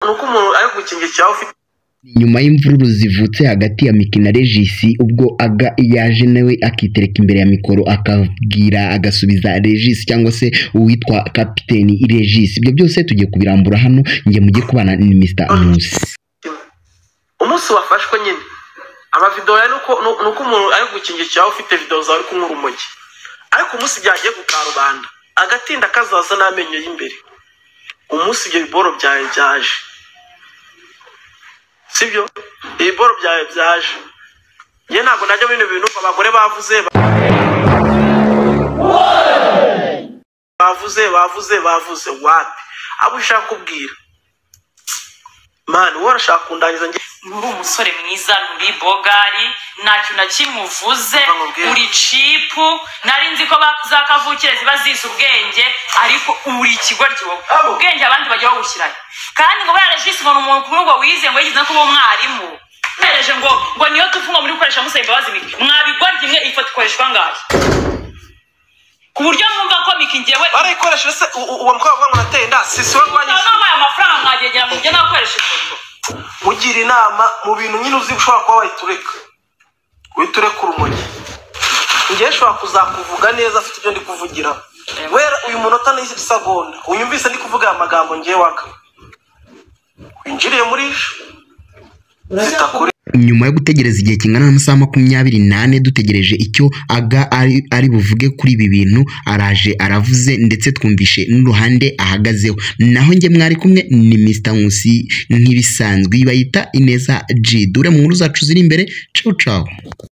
nuko umuntu ari gukingikira ufite nyuma y'imvururu zivutse hagati ya Miki na Regis ubwo Aga yaje nawe akitereka imbere ya mikoro akabwira agasubiza Regis cyangwa se uwitwa Kapiteni Regis. Ibyo byose tugiye kubirambura hano ngiye mujye kubana ni Mr. Nkusi. Umunsi wafashwe nyine amavideo ya nuko umuntu ari gukingikira ufite video zawe ku nk'urumogi, ariko umunsi byagiye ku karubanda agatinda kazaza n'amenyo y'imbere. Umunsi ibyo biboro byaje sibyo, ibiboro byaje ye ntabwo najya bino bintu abagore bavuze wapi abo ushaka kubwira man warashaka kundangiza nge uri umusore mwiza uri bogari ntacyo na kimuvuze uri chipu nari nzi ko bakavukire ziba ziza ubwenge ariko uri ikigoryi wowe ubwenge abandi bajya bagushyirayo kandi ngo Regis ngo umuntu kumwe wize ngo yigize ko umwarimu nereje ngo niyo tufunga muri gukoresha Musa imbabazi Miki mwabigoryi imwe ifoto ikoreshwa ngaho ku buryo mwumva ko Miki ngewe barayikoresha se uwo mukobwa ngo natenda sisi we rwanyise n'amaye amafaranga mwagegera mu byo nakoresha ifoto mugira inama mu bintu nyine uzi ushobora kuba witureka urumogi. Ngiye shobora kuzakuvuga neza afite ibyo ndi kuvugira wera uyu munota ni segonda unyumvise ndi kuvuga amagambo ngiye waka winjiriye muri zitakuri. Nyuma yo gutegereza igihe kingana n'amasaha 28 dutegereje icyo Aga ari buvuge kuri ibi bintu, araje aravuze ndetse twumvishe n'uruhande ahagazeho. Naho nge mwari kumwe ni Mr. Nkusi nk'ibisanzwe bayita Ineza G. Dure mu nkuru zacu ziri imbere. Ciao ciao.